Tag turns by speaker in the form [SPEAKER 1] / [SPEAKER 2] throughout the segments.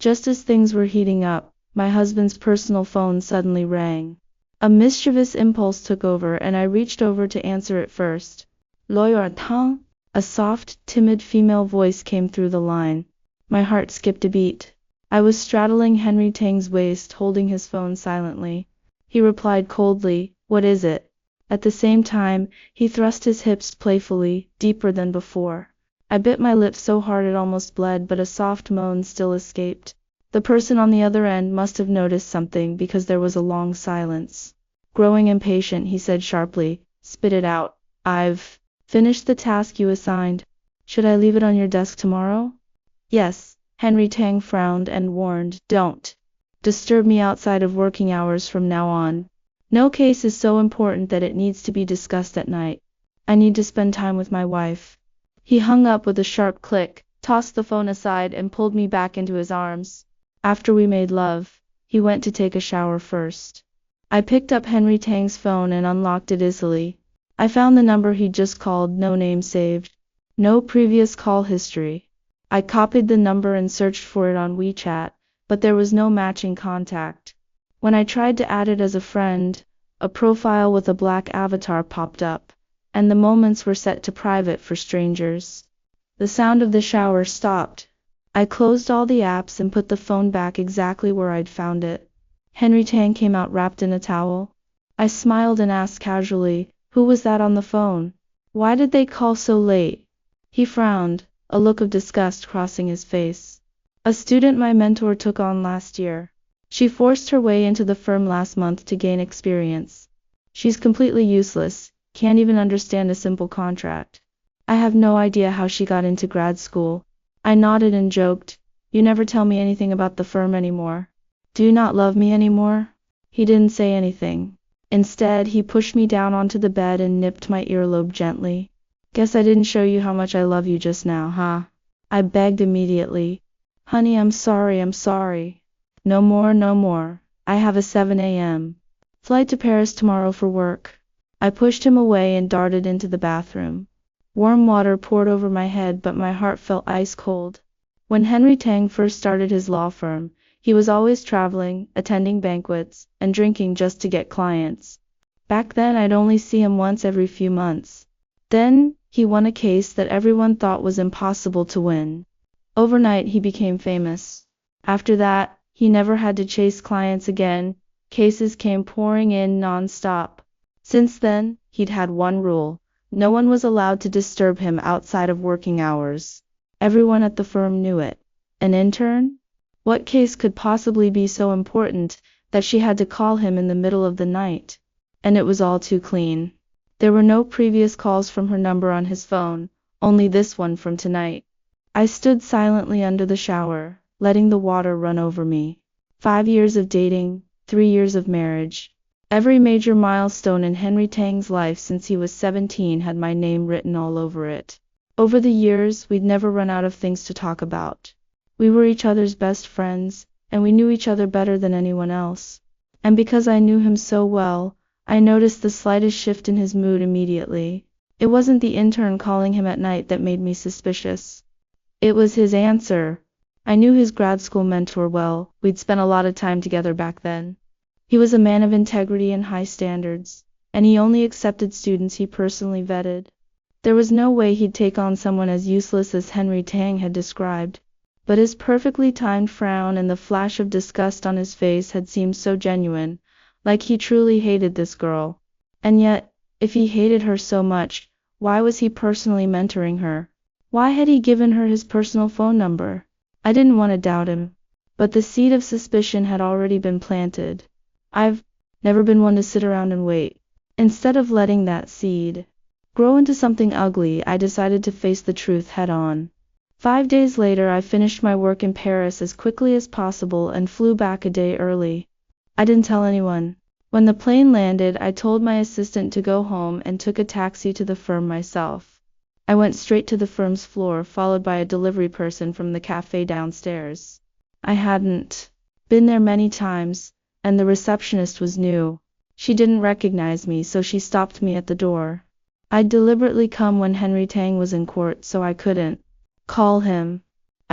[SPEAKER 1] Just as things were heating up, my husband's personal phone suddenly rang. A mischievous impulse took over and I reached over to answer it first. Lawyer Tang? A soft, timid female voice came through the line. My heart skipped a beat. I was straddling Henry Tang's waist, holding his phone silently. He replied coldly, "What is it?" At the same time, he thrust his hips playfully, deeper than before. I bit my lip so hard it almost bled, but a soft moan still escaped. The person on the other end must have noticed something because there was a long silence. Growing impatient, he said sharply, "Spit it out. I've finished the task you assigned. Should I leave it on your desk tomorrow?" "Yes." Henry Tang frowned and warned, "Don't disturb me outside of working hours from now on. No case is so important that it needs to be discussed at night. I need to spend time with my wife." He hung up with a sharp click, tossed the phone aside and pulled me back into his arms. After we made love, he went to take a shower first. I picked up Henry Tang's phone and unlocked it easily. I found the number he'd just called, no name saved. No previous call history. I copied the number and searched for it on WeChat, but there was no matching contact. When I tried to add it as a friend, a profile with a black avatar popped up, and the moments were set to private for strangers. The sound of the shower stopped. I closed all the apps and put the phone back exactly where I'd found it. Henry Tang came out wrapped in a towel. I smiled and asked casually, "Who was that on the phone? Why did they call so late?" He frowned, a look of disgust crossing his face. "A student my mentor took on last year. She forced her way into the firm last month to gain experience. She's completely useless, can't even understand a simple contract. I have no idea how she got into grad school." I nodded and joked, "You never tell me anything about the firm anymore. Do you not love me anymore?" He didn't say anything. Instead, he pushed me down onto the bed and nipped my earlobe gently. "Guess I didn't show you how much I love you just now, huh?" I begged immediately. "Honey, I'm sorry. No more, no more. I have a 7 a.m. flight to Paris tomorrow for work." I pushed him away and darted into the bathroom. Warm water poured over my head, but my heart felt ice cold. When Henry Tang first started his law firm, he was always traveling, attending banquets, and drinking just to get clients. Back then I'd only see him once every few months. Then, he won a case that everyone thought was impossible to win. Overnight he became famous. After that, he never had to chase clients again. Cases came pouring in non-stop. Since then, he'd had one rule. No one was allowed to disturb him outside of working hours. Everyone at the firm knew it. An intern? What case could possibly be so important that she had to call him in the middle of the night? And it was all too clean. There were no previous calls from her number on his phone, only this one from tonight. I stood silently under the shower, letting the water run over me. 5 years of dating, 3 years of marriage. Every major milestone in Henry Tang's life since he was 17 had my name written all over it. Over the years, we'd never run out of things to talk about. We were each other's best friends, and we knew each other better than anyone else. And because I knew him so well, I noticed the slightest shift in his mood immediately. It wasn't the intern calling him at night that made me suspicious. It was his answer. I knew his grad school mentor well. We'd spent a lot of time together back then. He was a man of integrity and high standards, and he only accepted students he personally vetted. There was no way he'd take on someone as useless as Henry Tang had described. But his perfectly timed frown and the flash of disgust on his face had seemed so genuine, like he truly hated this girl. And yet, if he hated her so much, why was he personally mentoring her? Why had he given her his personal phone number? I didn't want to doubt him, but the seed of suspicion had already been planted. I've never been one to sit around and wait. Instead of letting that seed grow into something ugly, I decided to face the truth head on. 5 days later, I finished my work in Paris as quickly as possible and flew back a day early. I didn't tell anyone. When the plane landed, I told my assistant to go home and took a taxi to the firm myself. I went straight to the firm's floor, followed by a delivery person from the cafe downstairs. I hadn't been there many times, and the receptionist was new. She didn't recognize me, so she stopped me at the door. I'd deliberately come when Henry Tang was in court, so I couldn't call him.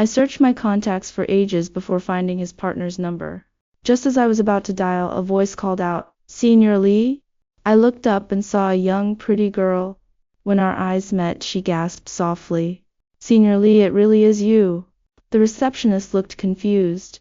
[SPEAKER 1] I searched my contacts for ages before finding his partner's number. Just as I was about to dial, a voice called out, "Senior Lee?" I looked up and saw a young, pretty girl. When our eyes met, she gasped softly, "Senior Lee, it really is you." The receptionist looked confused.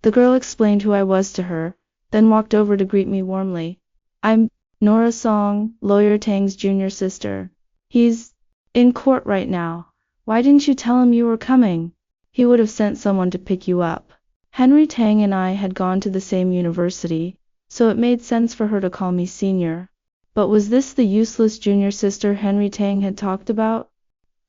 [SPEAKER 1] The girl explained who I was to her, then walked over to greet me warmly. "I'm Nora Song, Lawyer Tang's junior sister. He's in court right now. Why didn't you tell him you were coming? He would have sent someone to pick you up." Henry Tang and I had gone to the same university, so it made sense for her to call me senior. But was this the useless junior sister Henry Tang had talked about?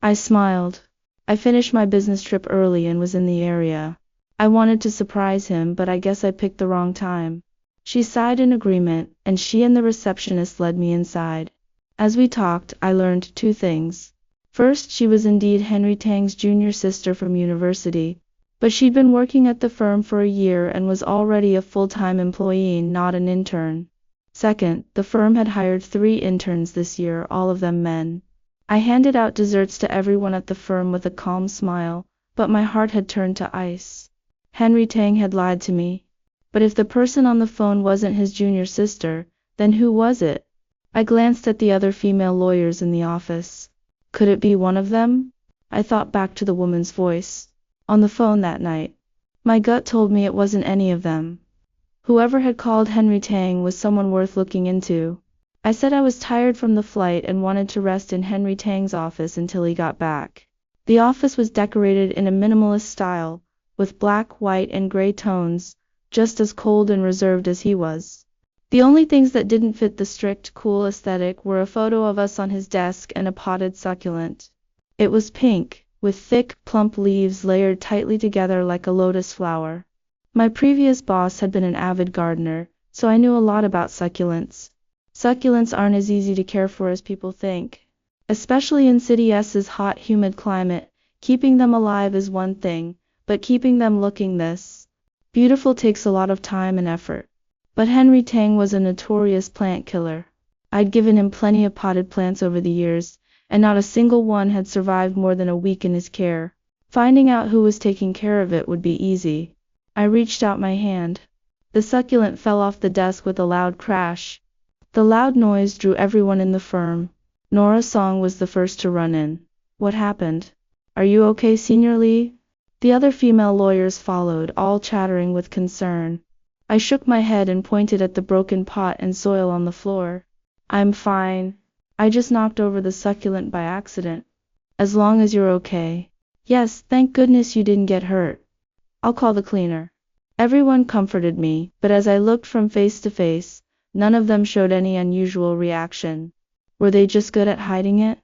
[SPEAKER 1] I smiled. I finished my business trip early and was in the area. I wanted to surprise him, but I guess I picked the wrong time. She sighed in agreement, and she and the receptionist led me inside. As we talked, I learned two things. First, she was indeed Henry Tang's junior sister from university, but she'd been working at the firm for a year and was already a full-time employee, not an intern. Second, the firm had hired 3 interns this year, all of them men. I handed out desserts to everyone at the firm with a calm smile, but my heart had turned to ice. Henry Tang had lied to me. But if the person on the phone wasn't his junior sister, then who was it? I glanced at the other female lawyers in the office. Could it be one of them? I thought back to the woman's voice on the phone that night. My gut told me it wasn't any of them. Whoever had called Henry Tang was someone worth looking into. I said I was tired from the flight and wanted to rest in Henry Tang's office until he got back. The office was decorated in a minimalist style, with black, white, and gray tones, just as cold and reserved as he was. The only things that didn't fit the strict, cool aesthetic were a photo of us on his desk and a potted succulent. It was pink, with thick, plump leaves layered tightly together like a lotus flower. My previous boss had been an avid gardener, so I knew a lot about succulents. Succulents aren't as easy to care for as people think. Especially in City S's hot, humid climate, keeping them alive is one thing, but keeping them looking this beautiful takes a lot of time and effort. But Henry Tang was a notorious plant killer. I'd given him plenty of potted plants over the years, and not a single one had survived more than a week in his care. Finding out who was taking care of it would be easy. I reached out my hand. The succulent fell off the desk with a loud crash. The loud noise drew everyone in the firm. Nora Song was the first to run in. "What happened? Are you okay, Senior Lee?" The other female lawyers followed, all chattering with concern. I shook my head and pointed at the broken pot and soil on the floor. "I'm fine. I just knocked over the succulent by accident. As long as you're okay." "Yes, thank goodness you didn't get hurt. I'll call the cleaner." Everyone comforted me, but as I looked from face to face, none of them showed any unusual reaction. Were they just good at hiding it?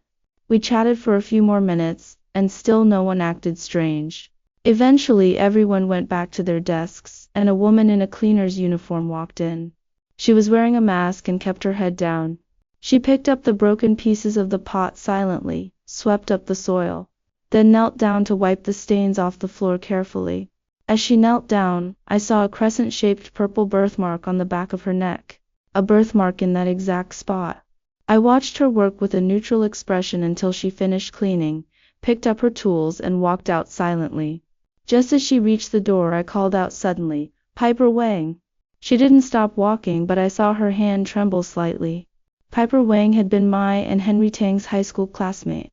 [SPEAKER 1] We chatted for a few more minutes, and still no one acted strange. Eventually everyone went back to their desks, and a woman in a cleaner's uniform walked in. She was wearing a mask and kept her head down. She picked up the broken pieces of the pot silently, swept up the soil, then knelt down to wipe the stains off the floor carefully. As she knelt down, I saw a crescent-shaped purple birthmark on the back of her neck, a birthmark in that exact spot. I watched her work with a neutral expression until she finished cleaning, picked up her tools and walked out silently. Just as she reached the door, I called out suddenly, "Piper Wang!" She didn't stop walking, but I saw her hand tremble slightly. Piper Wang had been my and Henry Tang's high school classmate.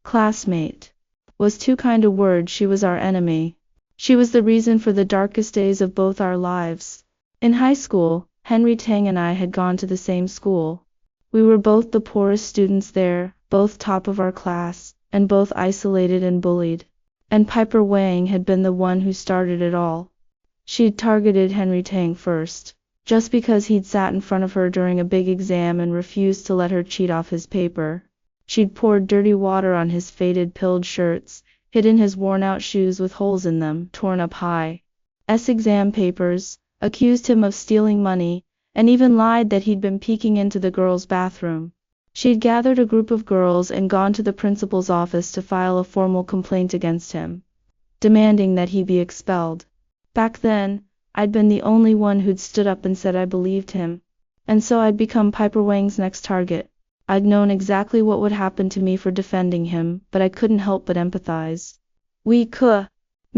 [SPEAKER 1] Classmate was too kind a word. She was our enemy. She was the reason for the darkest days of both our lives. In high school, Henry Tang and I had gone to the same school. We were both the poorest students there, both top of our class, and both isolated and bullied. And Piper Wang had been the one who started it all. She'd targeted Henry Tang first, just because he'd sat in front of her during a big exam and refused to let her cheat off his paper. She'd poured dirty water on his faded pilled shirts, hidden his worn-out shoes with holes in them, torn up high exam papers, accused him of stealing money, and even lied that he'd been peeking into the girls' bathroom. She'd gathered a group of girls and gone to the principal's office to file a formal complaint against him, demanding that he be expelled. Back then, I'd been the only one who'd stood up and said I believed him, and so I'd become Piper Wang's next target. I'd known exactly what would happen to me for defending him, but I couldn't help but empathize. "We could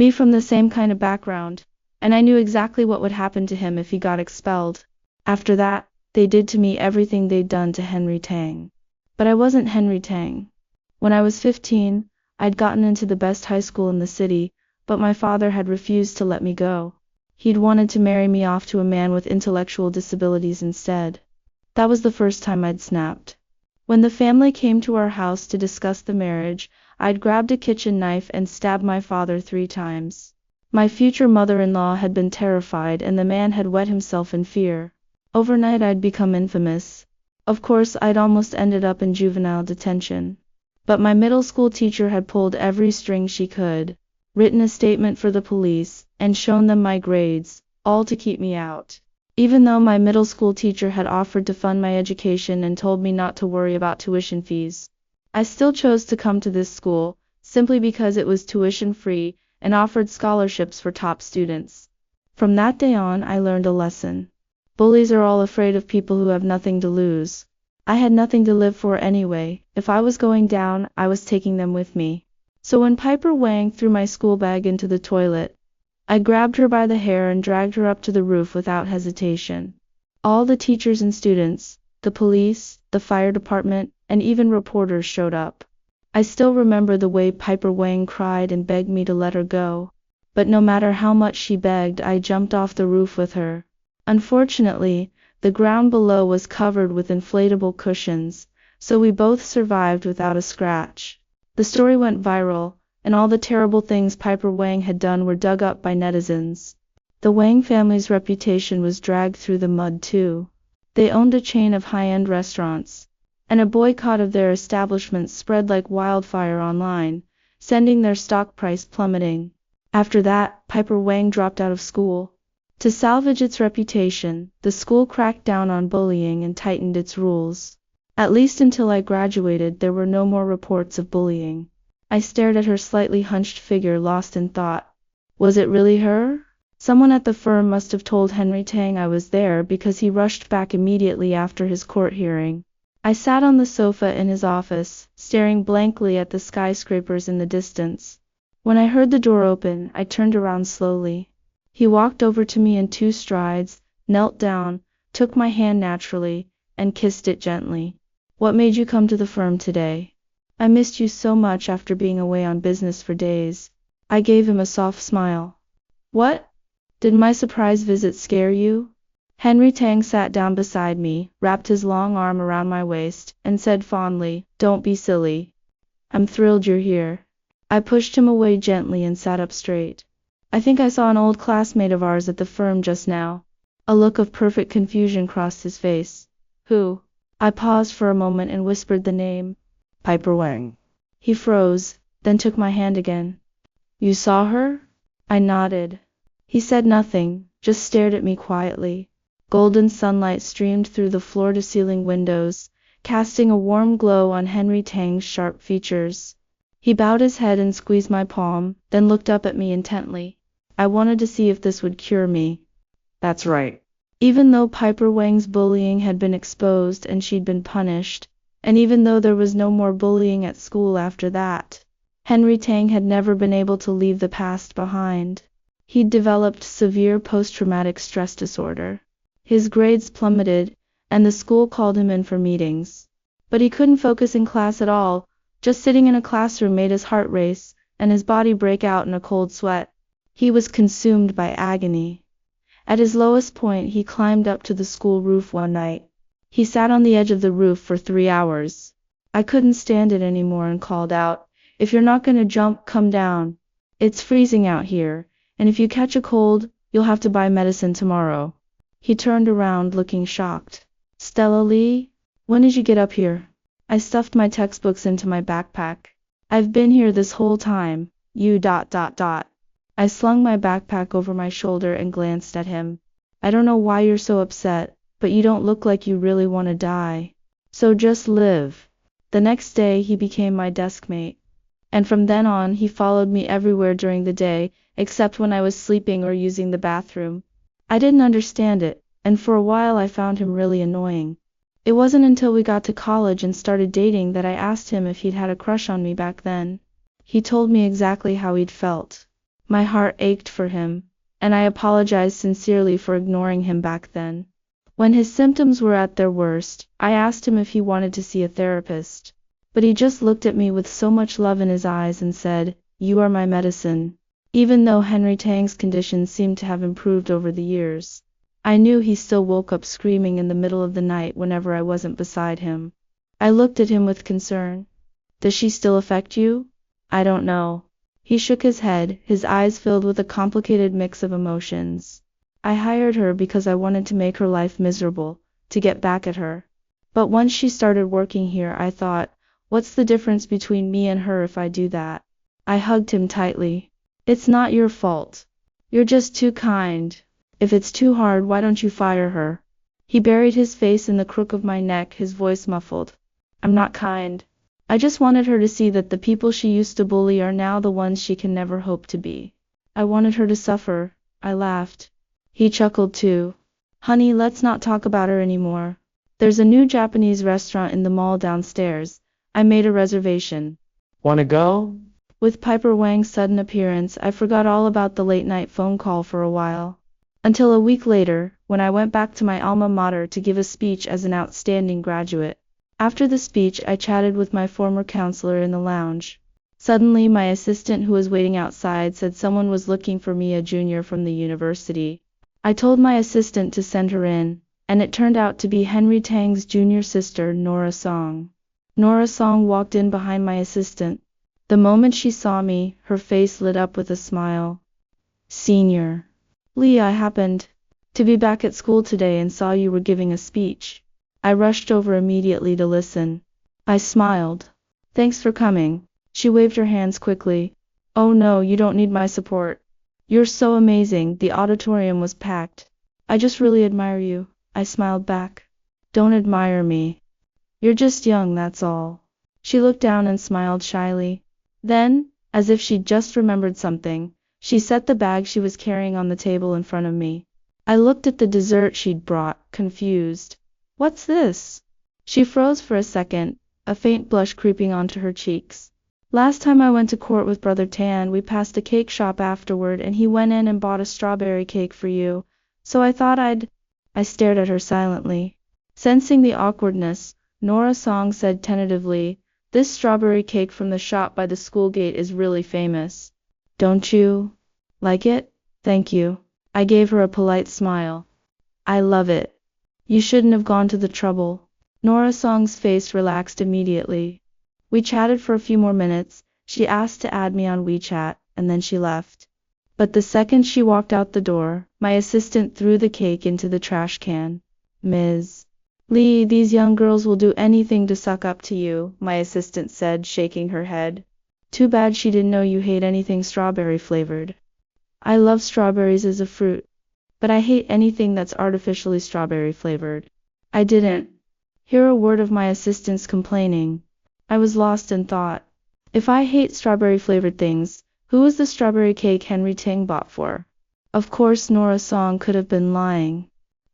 [SPEAKER 1] Me from the same kind of background, and I knew exactly what would happen to him if he got expelled. After that, they did to me everything they'd done to Henry Tang. But I wasn't Henry Tang. When I was 15, I'd gotten into the best high school in the city, but my father had refused to let me go. He'd wanted to marry me off to a man with intellectual disabilities instead. That was the first time I'd snapped. When the family came to our house to discuss the marriage, I'd grabbed a kitchen knife and stabbed my father 3 times. My future mother-in-law had been terrified and the man had wet himself in fear. Overnight I'd become infamous. Of course, I'd almost ended up in juvenile detention. But my middle school teacher had pulled every string she could, written a statement for the police, and shown them my grades, all to keep me out. Even though my middle school teacher had offered to fund my education and told me not to worry about tuition fees, I still chose to come to this school, simply because it was tuition-free and offered scholarships for top students. From that day on, I learned a lesson. Bullies are all afraid of people who have nothing to lose. I had nothing to live for anyway. If I was going down, I was taking them with me. So when Piper Wang threw my school bag into the toilet, I grabbed her by the hair and dragged her up to the roof without hesitation. All the teachers and students, the police, the fire department, and even reporters showed up. I still remember the way Piper Wang cried and begged me to let her go. But no matter how much she begged, I jumped off the roof with her. Unfortunately, the ground below was covered with inflatable cushions, so we both survived without a scratch. The story went viral, and all the terrible things Piper Wang had done were dug up by netizens. The Wang family's reputation was dragged through the mud too. They owned a chain of high-end restaurants, and a boycott of their establishments spread like wildfire online, sending their stock price plummeting. After that, Piper Wang dropped out of school. To salvage its reputation, the school cracked down on bullying and tightened its rules. At least until I graduated, there were no more reports of bullying. I stared at her slightly hunched figure, lost in thought. Was it really her? Someone at the firm must have told Henry Tang I was there because he rushed back immediately after his court hearing. I sat on the sofa in his office, staring blankly at the skyscrapers in the distance. When I heard the door open, I turned around slowly. He walked over to me in 2 strides, knelt down, took my hand naturally, and kissed it gently. What made you come to the firm today? I missed you so much after being away on business for days. I gave him a soft smile. What? Did my surprise visit scare you? Henry Tang sat down beside me, wrapped his long arm around my waist, and said fondly, "Don't be silly. I'm thrilled you're here." I pushed him away gently and sat up straight. "I think I saw an old classmate of ours at the firm just now." A look of perfect confusion crossed his face. "Who?" I paused for a moment and whispered the name. "Piper Wang." He froze, then took my hand again. "You saw her?" I nodded. He said nothing, just stared at me quietly. Golden sunlight streamed through the floor-to-ceiling windows, casting a warm glow on Henry Tang's sharp features. He bowed his head and squeezed my palm, then looked up at me intently. I wanted to see if this would cure me. "That's right." Even though Piper Wang's bullying had been exposed and she'd been punished, and even though there was no more bullying at school after that, Henry Tang had never been able to leave the past behind. He'd developed severe post-traumatic stress disorder. His grades plummeted, and the school called him in for meetings. But he couldn't focus in class at all. Just sitting in a classroom made his heart race, and his body break out in a cold sweat. He was consumed by agony. At his lowest point, he climbed up to the school roof one night. He sat on the edge of the roof for 3 hours. I couldn't stand it anymore and called out, "If you're not gonna jump, come down. It's freezing out here, and if you catch a cold, you'll have to buy medicine tomorrow." He turned around looking shocked. "Stella Lee? When did you get up here?" I stuffed my textbooks into my backpack. "I've been here this whole time, you ... I slung my backpack over my shoulder and glanced at him. "I don't know why you're so upset, but you don't look like you really want to die. So just live." The next day he became my desk mate. And from then on he followed me everywhere during the day, except when I was sleeping or using the bathroom. I didn't understand it, and for a while I found him really annoying. It wasn't until we got to college and started dating that I asked him if he'd had a crush on me back then. He told me exactly how he'd felt. My heart ached for him, and I apologized sincerely for ignoring him back then. When his symptoms were at their worst, I asked him if he wanted to see a therapist. But he just looked at me with so much love in his eyes and said, "You are my medicine." Even though Henry Tang's condition seemed to have improved over the years, I knew he still woke up screaming in the middle of the night whenever I wasn't beside him. I looked at him with concern. "Does she still affect you?" "I don't know." He shook his head, his eyes filled with a complicated mix of emotions. "I hired her because I wanted to make her life miserable, to get back at her. But once she started working here, I thought, what's the difference between me and her if I do that?" I hugged him tightly. "It's not your fault. You're just too kind. If it's too hard, why don't you fire her?" He buried his face in the crook of my neck, his voice muffled. "I'm not kind. I just wanted her to see that the people she used to bully are now the ones she can never hope to be. I wanted her to suffer." I laughed. He chuckled too. "Honey, let's not talk about her anymore. There's a new Japanese restaurant in the mall downstairs. I made a reservation. Wanna go?" With Piper Wang's sudden appearance, I forgot all about the late-night phone call for a while. Until a week later, when I went back to my alma mater to give a speech as an outstanding graduate. After the speech, I chatted with my former counselor in the lounge. Suddenly, my assistant who was waiting outside said someone was looking for me, a junior from the university. I told my assistant to send her in, and it turned out to be Henry Tang's junior sister, Nora Song. Nora Song walked in behind my assistant. The moment she saw me, her face lit up with a smile. "Senior Lee, I happened to be back at school today and saw you were giving a speech." I rushed over immediately to listen. I smiled. "Thanks for coming." She waved her hands quickly. "Oh no, you don't need my support. You're so amazing." The auditorium was packed. "I just really admire you." I smiled back. "Don't admire me. You're just young, that's all." She looked down and smiled shyly. Then, as if she'd just remembered something, she set the bag she was carrying on the table in front of me. I looked at the dessert she'd brought, confused. "What's this?" She froze for a second, a faint blush creeping onto her cheeks. "Last time I went to court with Brother Tan, we passed a cake shop afterward and he went in and bought a strawberry cake for you, so I thought I'd—" I stared at her silently. Sensing the awkwardness, Nora Song said tentatively, "This strawberry cake from the shop by the school gate is really famous. Don't you like it?" "Thank you." I gave her a polite smile. "I love it. You shouldn't have gone to the trouble." Nora Song's face relaxed immediately. We chatted for a few more minutes. She asked to add me on WeChat, and then she left. But the second she walked out the door, my assistant threw the cake into the trash can. "Ms. Lee, these young girls will do anything to suck up to you," my assistant said, shaking her head. "Too bad she didn't know you hate anything strawberry flavored." "I love strawberries as a fruit, but I hate anything that's artificially strawberry flavored." I didn't hear a word of my assistant's complaining. I was lost in thought. If I hate strawberry flavored things, who was the strawberry cake Henry Tang bought for? Of course Nora Song could have been lying.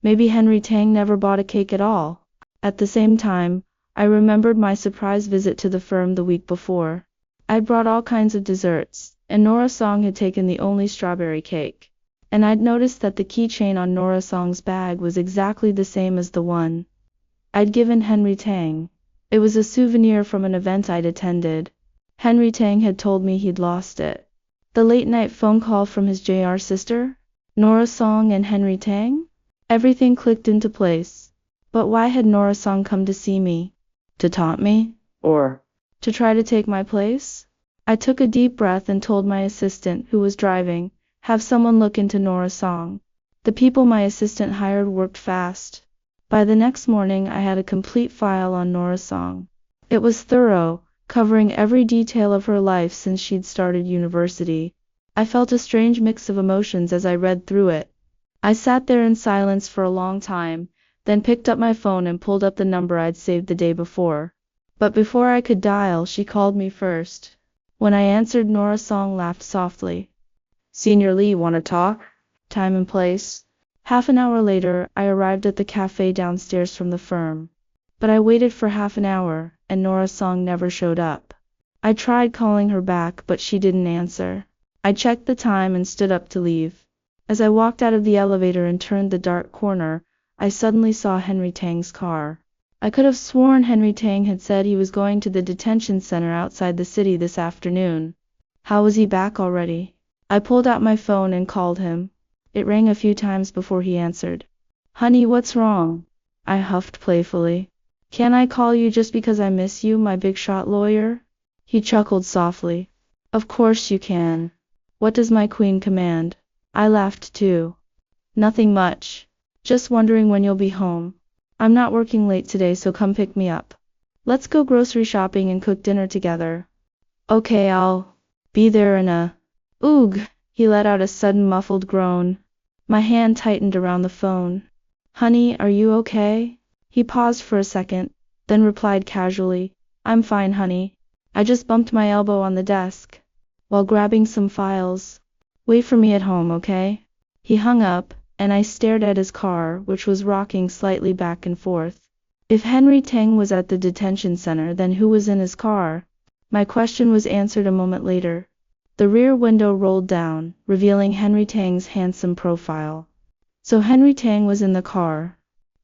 [SPEAKER 1] Maybe Henry Tang never bought a cake at all. At the same time, I remembered my surprise visit to the firm the week before. I'd brought all kinds of desserts, and Nora Song had taken the only strawberry cake. And I'd noticed that the keychain on Nora Song's bag was exactly the same as the one I'd given Henry Tang. It was a souvenir from an event I'd attended. Henry Tang had told me he'd lost it. The late-night phone call from his JR sister? Nora Song and Henry Tang? Everything clicked into place. But why had Nora Song come to see me? To taunt me? Or to try to take my place? I took a deep breath and told my assistant, who was driving, "Have someone look into Nora Song." The people my assistant hired worked fast. By the next morning I had a complete file on Nora Song. It was thorough, covering every detail of her life since she'd started university. I felt a strange mix of emotions as I read through it. I sat there in silence for a long time, then picked up my phone and pulled up the number I'd saved the day before. But before I could dial, she called me first. When I answered, Nora Song laughed softly. "Senior Lee, wanna talk? Time and place?" Half an hour later, I arrived at the cafe downstairs from the firm. But I waited for half an hour, and Nora Song never showed up. I tried calling her back, but she didn't answer. I checked the time and stood up to leave. As I walked out of the elevator and turned the dark corner, I suddenly saw Henry Tang's car. I could have sworn Henry Tang had said he was going to the detention center outside the city this afternoon. How was he back already? I pulled out my phone and called him. It rang a few times before he answered. Honey, what's wrong? I huffed playfully. Can I call you just because I miss you, my big shot lawyer? He chuckled softly. Of course you can. What does my queen command? I laughed too. Nothing much. Just wondering when you'll be home. I'm not working late today, so come pick me up. Let's go grocery shopping and cook dinner together. Okay, I'll be there in a... Oog! He let out a sudden muffled groan. My hand tightened around the phone. Honey, are you okay? He paused for a second, then replied casually. I'm fine, honey. I just bumped my elbow on the desk while grabbing some files. Wait for me at home, okay? He hung up, and I stared at his car, which was rocking slightly back and forth. If Henry Tang was at the detention center, then who was in his car? My question was answered a moment later. The rear window rolled down, revealing Henry Tang's handsome profile. So Henry Tang was in the car.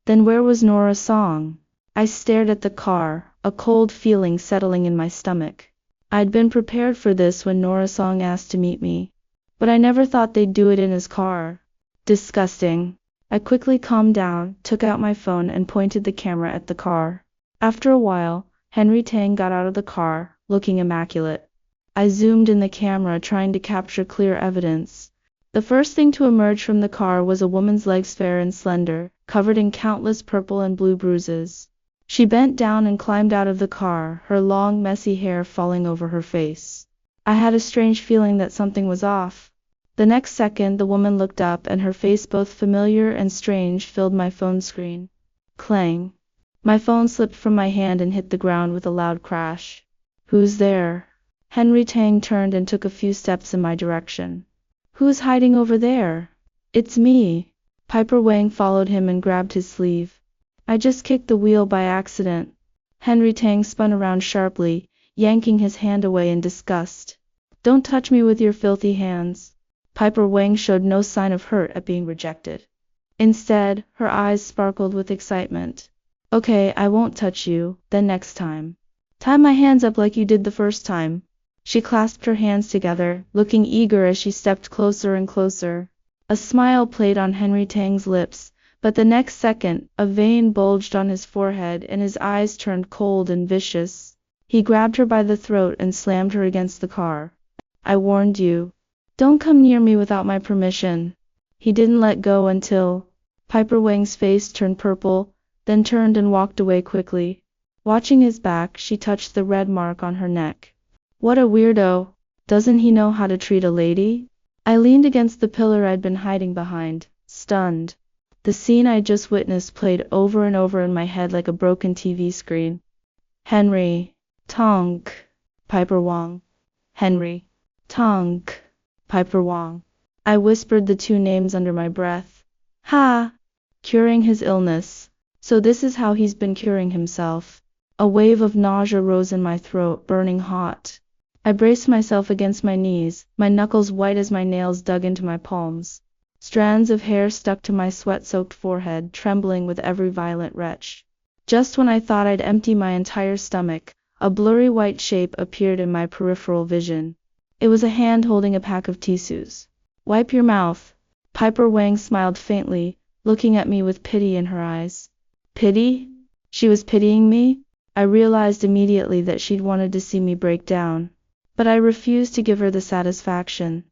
[SPEAKER 1] Then where was Nora Song? I stared at the car, a cold feeling settling in my stomach. I'd been prepared for this when Nora Song asked to meet me, but I never thought they'd do it in his car. Disgusting. I quickly calmed down, took out my phone and pointed the camera at the car. After a while, Henry Tang got out of the car, looking immaculate. I zoomed in the camera, trying to capture clear evidence. The first thing to emerge from the car was a woman's legs, fair and slender, covered in countless purple and blue bruises. She bent down and climbed out of the car, her long, messy hair falling over her face. I had a strange feeling that something was off. The next second, the woman looked up, and her face, both familiar and strange, filled my phone screen. Clang. My phone slipped from my hand and hit the ground with a loud crash. Who's there? Henry Tang turned and took a few steps in my direction. Who's hiding over there? It's me. Piper Wang followed him and grabbed his sleeve. I just kicked the wheel by accident. Henry Tang spun around sharply, yanking his hand away in disgust. Don't touch me with your filthy hands. Piper Wang showed no sign of hurt at being rejected. Instead, her eyes sparkled with excitement. Okay, I won't touch you, then next time. Tie my hands up like you did the first time. She clasped her hands together, looking eager as she stepped closer and closer. A smile played on Henry Tang's lips, but the next second, a vein bulged on his forehead and his eyes turned cold and vicious. He grabbed her by the throat and slammed her against the car. I warned you. Don't come near me without my permission. He didn't let go until... Piper Wang's face turned purple, then turned and walked away quickly. Watching his back, she touched the red mark on her neck. What a weirdo. Doesn't he know how to treat a lady? I leaned against the pillar I'd been hiding behind, stunned. The scene I'd just witnessed played over and over in my head like a broken TV screen. Henry Tang. Piper Wang. Henry Tang. Piper Wang. I whispered the two names under my breath. Ha! Curing his illness. So this is how he's been curing himself. A wave of nausea rose in my throat, burning hot. I braced myself against my knees, my knuckles white as my nails dug into my palms. Strands of hair stuck to my sweat-soaked forehead, trembling with every violent retch. Just when I thought I'd empty my entire stomach, a blurry white shape appeared in my peripheral vision. It was a hand holding a pack of tissues. Wipe your mouth. Piper Wang smiled faintly, looking at me with pity in her eyes. Pity? She was pitying me? I realized immediately that she'd wanted to see me break down. But I refused to give her the satisfaction.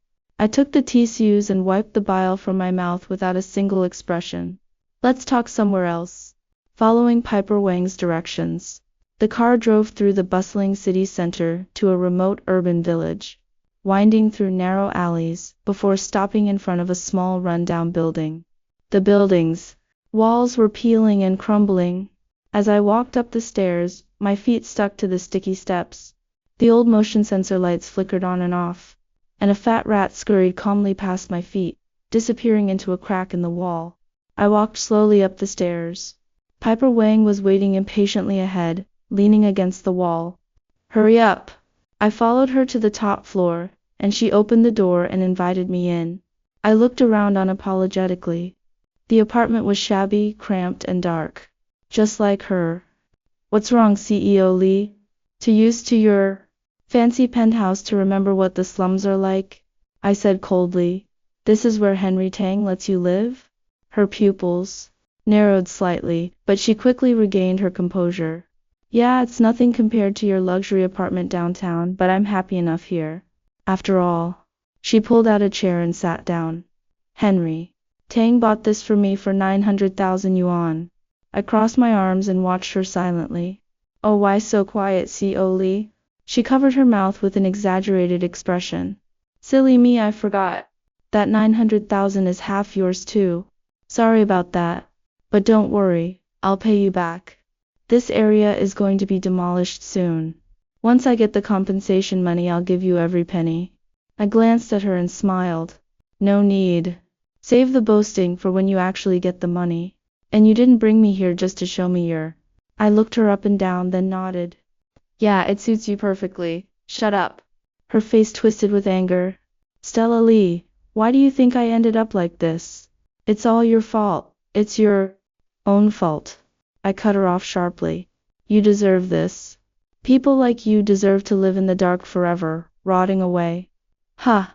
[SPEAKER 1] I took the tissues and wiped the bile from my mouth without a single expression. Let's talk somewhere else. Following Piper Wang's directions, the car drove through the bustling city center to a remote urban village, winding through narrow alleys before stopping in front of a small rundown building. The building's walls were peeling and crumbling. As I walked up the stairs, my feet stuck to the sticky steps. The old motion sensor lights flickered on and off, and a fat rat scurried calmly past my feet, disappearing into a crack in the wall. I walked slowly up the stairs. Piper Wang was waiting impatiently ahead, leaning against the wall. Hurry up! I followed her to the top floor, and she opened the door and invited me in. I looked around unapologetically. The apartment was shabby, cramped, and dark. Just like her. What's wrong, CEO Lee? Too used to your fancy penthouse to remember what the slums are like? I said coldly. This is where Henry Tang lets you live? Her pupils narrowed slightly, but she quickly regained her composure. Yeah, it's nothing compared to your luxury apartment downtown, but I'm happy enough here. After all. She pulled out a chair and sat down. Henry Tang bought this for me for 900,000 yuan. I crossed my arms and watched her silently. Oh, why so quiet, CO Lee? She covered her mouth with an exaggerated expression. Silly me, I forgot. That 900,000 is half yours too. Sorry about that. But don't worry, I'll pay you back. This area is going to be demolished soon. Once I get the compensation money, I'll give you every penny. I glanced at her and smiled. No need. Save the boasting for when you actually get the money. And you didn't bring me here just to show me your. I looked her up and down, then nodded. Yeah, it suits you perfectly. Shut up. Her face twisted with anger. Stella Lee, why do you think I ended up like this? It's all your fault. It's your own fault. I cut her off sharply. You deserve this. People like you deserve to live in the dark forever, rotting away. Ha!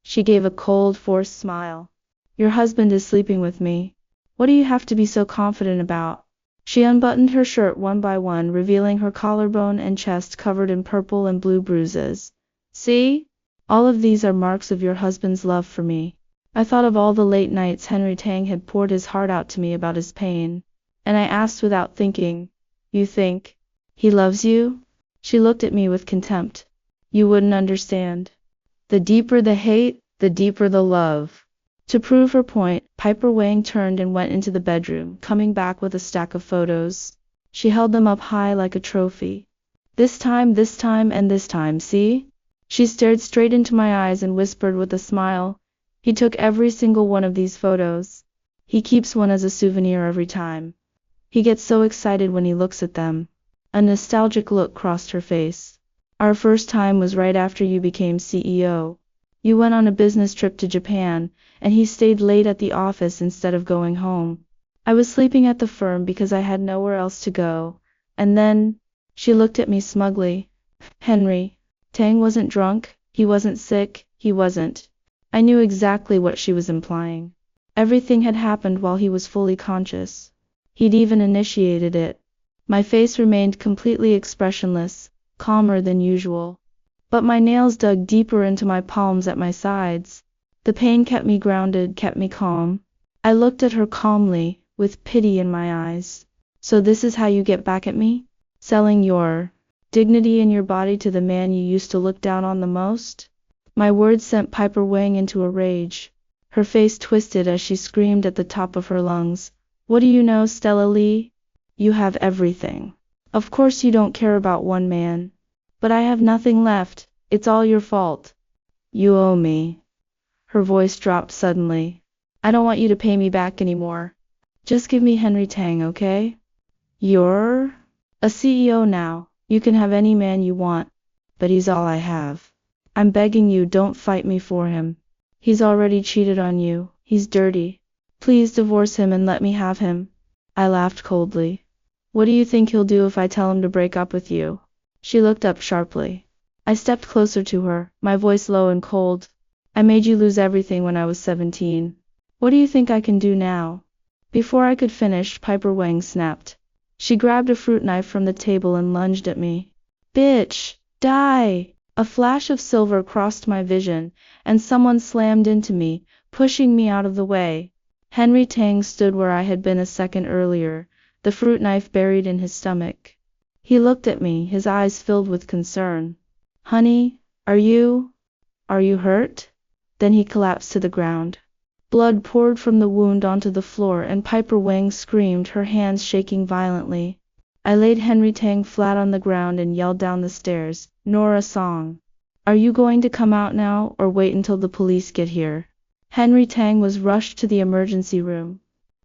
[SPEAKER 1] She gave a cold, forced smile. Your husband is sleeping with me. What do you have to be so confident about? She unbuttoned her shirt one by one, revealing her collarbone and chest covered in purple and blue bruises. See? All of these are marks of your husband's love for me. I thought of all the late nights Henry Tang had poured his heart out to me about his pain, and I asked without thinking, You think he loves you? She looked at me with contempt. You wouldn't understand. The deeper the hate, the deeper the love. To prove her point, Piper Wang turned and went into the bedroom, coming back with a stack of photos. She held them up high like a trophy. This time, and this time, see? She stared straight into my eyes and whispered with a smile, He took every single one of these photos. He keeps one as a souvenir every time. He gets so excited when he looks at them. A nostalgic look crossed her face. Our first time was right after you became CEO. You went on a business trip to Japan, and he stayed late at the office instead of going home. I was sleeping at the firm because I had nowhere else to go, and then, she looked at me smugly. Henry Tang wasn't drunk, he wasn't sick, he wasn't. I knew exactly what she was implying. Everything had happened while he was fully conscious. He'd even initiated it. My face remained completely expressionless, calmer than usual. But my nails dug deeper into my palms at my sides. The pain kept me grounded, kept me calm. I looked at her calmly, with pity in my eyes. So this is how you get back at me? Selling your dignity and your body to the man you used to look down on the most? My words sent Piper Wang into a rage. Her face twisted as she screamed at the top of her lungs. What do you know, Stella Lee? You have everything. Of course you don't care about one man. But I have nothing left. It's all your fault. You owe me. Her voice dropped suddenly. I don't want you to pay me back anymore. Just give me Henry Tang, okay? You're a CEO now. You can have any man you want. But he's all I have. I'm begging you, don't fight me for him. He's already cheated on you. He's dirty. Please divorce him and let me have him. I laughed coldly. What do you think he'll do if I tell him to break up with you? She looked up sharply. I stepped closer to her, my voice low and cold. I made you lose everything when I was 17. What do you think I can do now? Before I could finish, Piper Wang snapped. She grabbed a fruit knife from the table and lunged at me. Bitch! Die! A flash of silver crossed my vision, and someone slammed into me, pushing me out of the way. Henry Tang stood where I had been a second earlier, the fruit knife buried in his stomach. He looked at me, his eyes filled with concern. Honey, are you hurt? Then he collapsed to the ground. Blood poured from the wound onto the floor and Piper Wang screamed, her hands shaking violently. I laid Henry Tang flat on the ground and yelled down the stairs, Nora Song. Are you going to come out now or wait until the police get here? Henry Tang was rushed to the emergency room.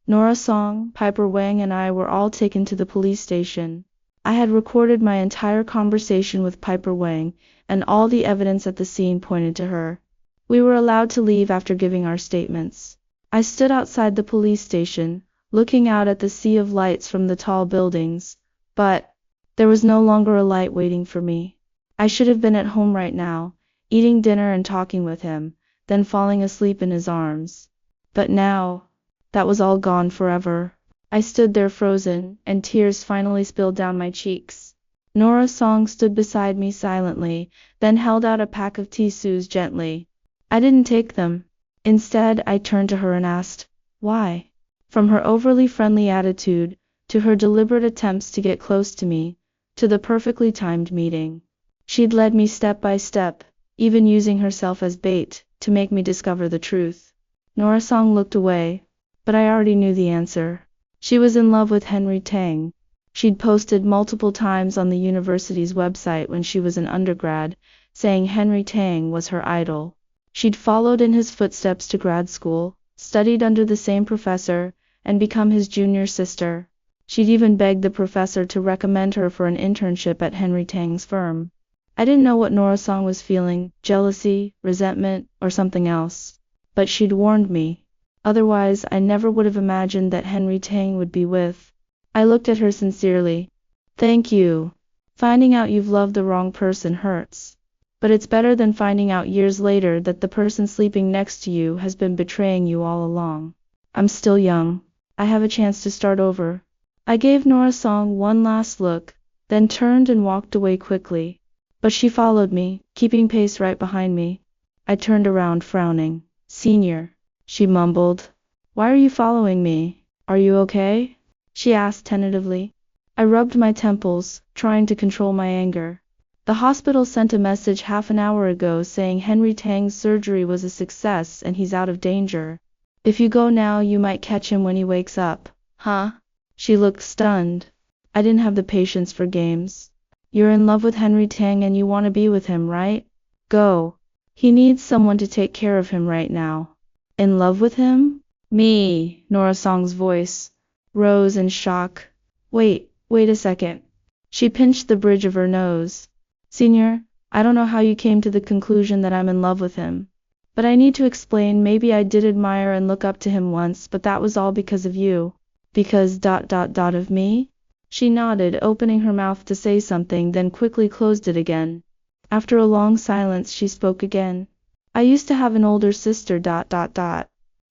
[SPEAKER 1] Nora Song, Piper Wang and I were all taken to the police station. I had recorded my entire conversation with Piper Wang, and all the evidence at the scene pointed to her. We were allowed to leave after giving our statements. I stood outside the police station, looking out at the sea of lights from the tall buildings, but there was no longer a light waiting for me. I should have been at home right now, eating dinner and talking with him, then falling asleep in his arms. But now, that was all gone forever. I stood there frozen, and tears finally spilled down my cheeks. Nora Song stood beside me silently, then held out a pack of tissues gently. I didn't take them. Instead, I turned to her and asked, why? From her overly friendly attitude, to her deliberate attempts to get close to me, to the perfectly timed meeting. She'd led me step by step, even using herself as bait, to make me discover the truth. Nora Song looked away, but I already knew the answer. She was in love with Henry Tang. She'd posted multiple times on the university's website when she was an undergrad, saying Henry Tang was her idol. She'd followed in his footsteps to grad school, studied under the same professor, and become his junior sister. She'd even begged the professor to recommend her for an internship at Henry Tang's firm. I didn't know what Nora Song was feeling, jealousy, resentment, or something else. But she'd warned me. Otherwise, I never would have imagined that Henry Tang would be with. I looked at her sincerely. Thank you. Finding out you've loved the wrong person hurts. But it's better than finding out years later that the person sleeping next to you has been betraying you all along. I'm still young. I have a chance to start over. I gave Nora Song one last look, then turned and walked away quickly. But she followed me, keeping pace right behind me. I turned around frowning. Senior, she mumbled. Why are you following me? Are you okay? She asked tentatively. I rubbed my temples, trying to control my anger. The hospital sent a message half an hour ago saying Henry Tang's surgery was a success and he's out of danger. If you go now, you might catch him when he wakes up. Huh? She looked stunned. I didn't have the patience for games. You're in love with Henry Tang and you want to be with him, right? Go. He needs someone to take care of him right now. In love with him? Me, Nora Song's voice rose in shock. Wait a second. She pinched the bridge of her nose. Senior, I don't know how you came to the conclusion that I'm in love with him. But I need to explain. Maybe I did admire and look up to him once, but that was all because of you. Because of me? She nodded, opening her mouth to say something, then quickly closed it again. After a long silence, she spoke again. I used to have an older sister.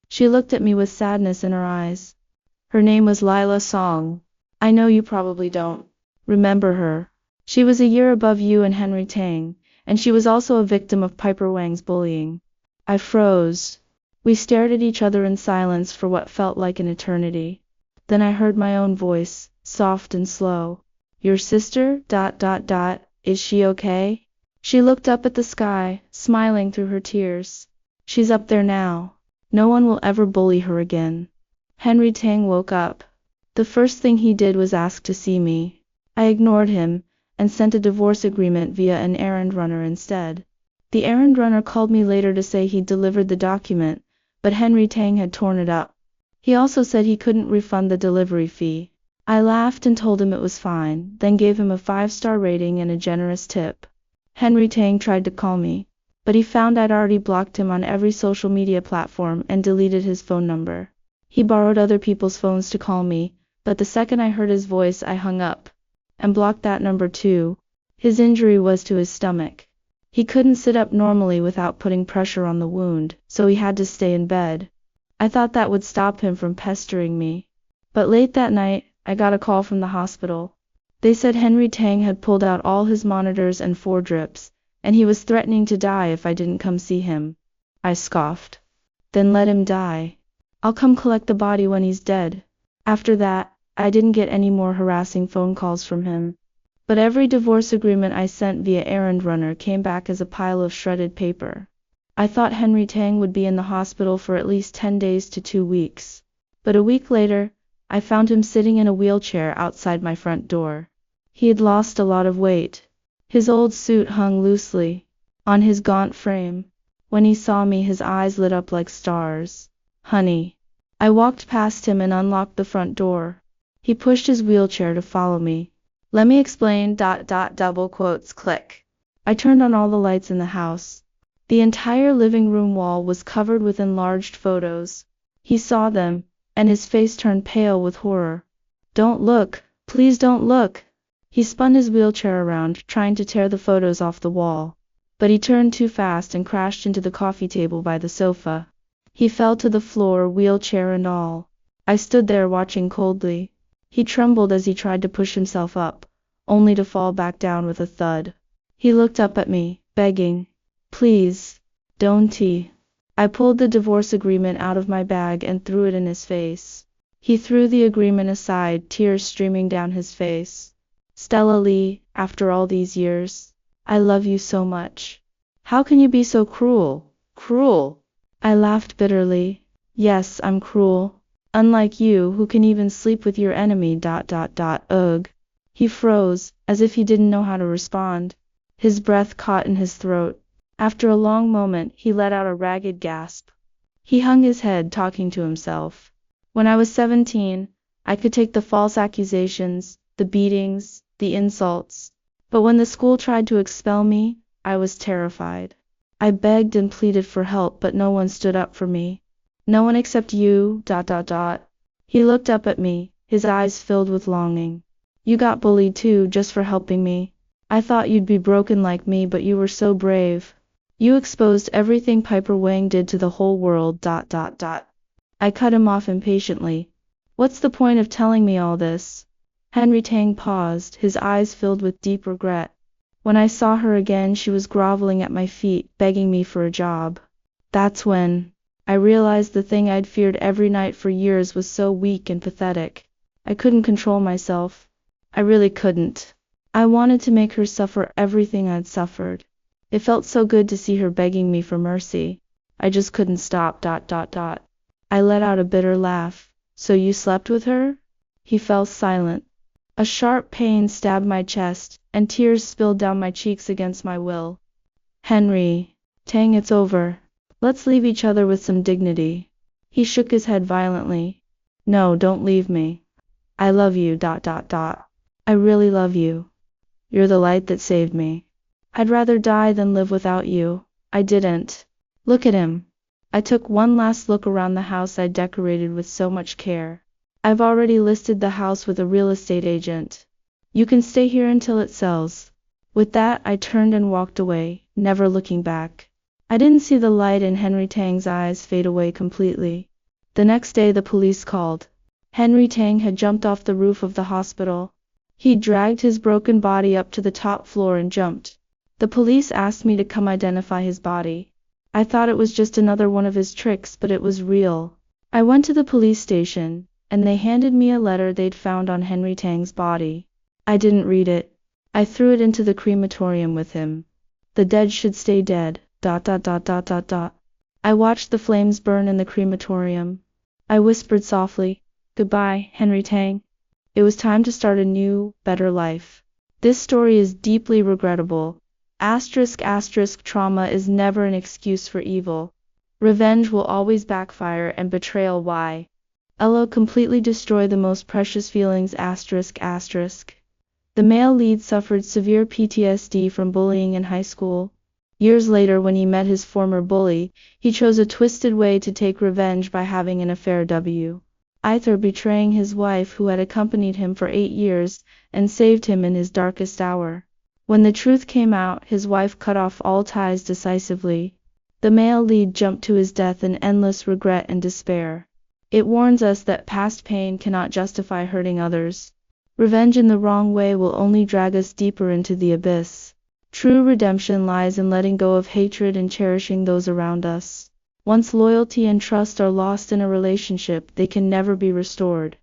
[SPEAKER 1] She looked at me with sadness in her eyes. Her name was Lila Song. I know you probably don't remember her. She was a year above you and Henry Tang, and she was also a victim of Piper Wang's bullying. I froze. We stared at each other in silence for what felt like an eternity. Then I heard my own voice, soft and slow. Your sister? Is she okay? She looked up at the sky, smiling through her tears. She's up there now. No one will ever bully her again. Henry Tang woke up. The first thing he did was ask to see me. I ignored him, and sent a divorce agreement via an errand runner instead. The errand runner called me later to say he'd delivered the document, but Henry Tang had torn it up. He also said he couldn't refund the delivery fee. I laughed and told him it was fine, then gave him a 5-star rating and a generous tip. Henry Tang tried to call me, but he found I'd already blocked him on every social media platform and deleted his phone number. He borrowed other people's phones to call me, but the second I heard his voice I hung up, and blocked that number too. His injury was to his stomach. He couldn't sit up normally without putting pressure on the wound, so he had to stay in bed. I thought that would stop him from pestering me. But late that night, I got a call from the hospital. They said Henry Tang had pulled out all his monitors and 4 drips, and he was threatening to die if I didn't come see him. I scoffed. Then let him die. I'll come collect the body when he's dead. After that, I didn't get any more harassing phone calls from him. But every divorce agreement I sent via errand runner came back as a pile of shredded paper. I thought Henry Tang would be in the hospital for at least 10 days to 2 weeks. But a week later, I found him sitting in a wheelchair outside my front door. He had lost a lot of weight. His old suit hung loosely on his gaunt frame. When he saw me, his eyes lit up like stars. Honey. I walked past him and unlocked the front door. He pushed his wheelchair to follow me. Let me explain. Double quotes, click. I turned on all the lights in the house. The entire living room wall was covered with enlarged photos. He saw them, and his face turned pale with horror. Don't look, please don't look. He spun his wheelchair around, trying to tear the photos off the wall. But he turned too fast and crashed into the coffee table by the sofa. He fell to the floor, wheelchair and all. I stood there watching coldly. He trembled as he tried to push himself up, only to fall back down with a thud. He looked up at me, begging, "Please, don't." I pulled the divorce agreement out of my bag and threw it in his face. He threw the agreement aside, tears streaming down his face. "Stella Lee, after all these years, I love you so much. How can you be so cruel, cruel?" I laughed bitterly. "Yes, I'm cruel. Unlike you, who can even sleep with your enemy. Ugh. He froze, as if he didn't know how to respond. His breath caught in his throat. After a long moment, he let out a ragged gasp. He hung his head, talking to himself. When I was 17, I could take the false accusations, the beatings, the insults. But when the school tried to expel me, I was terrified. I begged and pleaded for help, but no one stood up for me. No one except you. He looked up at me, his eyes filled with longing. You got bullied too, just for helping me. I thought you'd be broken like me, but you were so brave. You exposed everything Piper Wang did to the whole world. I cut him off impatiently. What's the point of telling me all this? Henry Tang paused, his eyes filled with deep regret. When I saw her again, she was groveling at my feet, begging me for a job. That's when I realized the thing I'd feared every night for years was so weak and pathetic. I couldn't control myself. I really couldn't. I wanted to make her suffer everything I'd suffered. It felt so good to see her begging me for mercy. I just couldn't stop. I let out a bitter laugh. So you slept with her? He fell silent. A sharp pain stabbed my chest, and tears spilled down my cheeks against my will. Henry Tang, it's over. Let's leave each other with some dignity. He shook his head violently. No, don't leave me. I love you. I really love you. You're the light that saved me. I'd rather die than live without you. I didn't. Look at him. I took one last look around the house I'd decorated with so much care. I've already listed the house with a real estate agent. You can stay here until it sells. With that, I turned and walked away, never looking back. I didn't see the light in Henry Tang's eyes fade away completely. The next day the police called. Henry Tang had jumped off the roof of the hospital. He dragged his broken body up to the top floor and jumped. The police asked me to come identify his body. I thought it was just another one of his tricks, but it was real. I went to the police station, and they handed me a letter they'd found on Henry Tang's body. I didn't read it. I threw it into the crematorium with him. The dead should stay dead. I watched the flames burn in the crematorium. I whispered softly, "Goodbye, Henry Tang." It was time to start a new, better life. This story is deeply regrettable. Trauma is never an excuse for evil. Revenge will always backfire, and betrayal why? Elo completely destroy the most precious feelings. The male lead suffered severe PTSD from bullying in high school. Years later, when he met his former bully, he chose a twisted way to take revenge by having an affair. Either betraying his wife, who had accompanied him for 8 years, and saved him in his darkest hour. When the truth came out, his wife cut off all ties decisively. The male lead jumped to his death in endless regret and despair. It warns us that past pain cannot justify hurting others. Revenge in the wrong way will only drag us deeper into the abyss. True redemption lies in letting go of hatred and cherishing those around us. Once loyalty and trust are lost in a relationship, they can never be restored.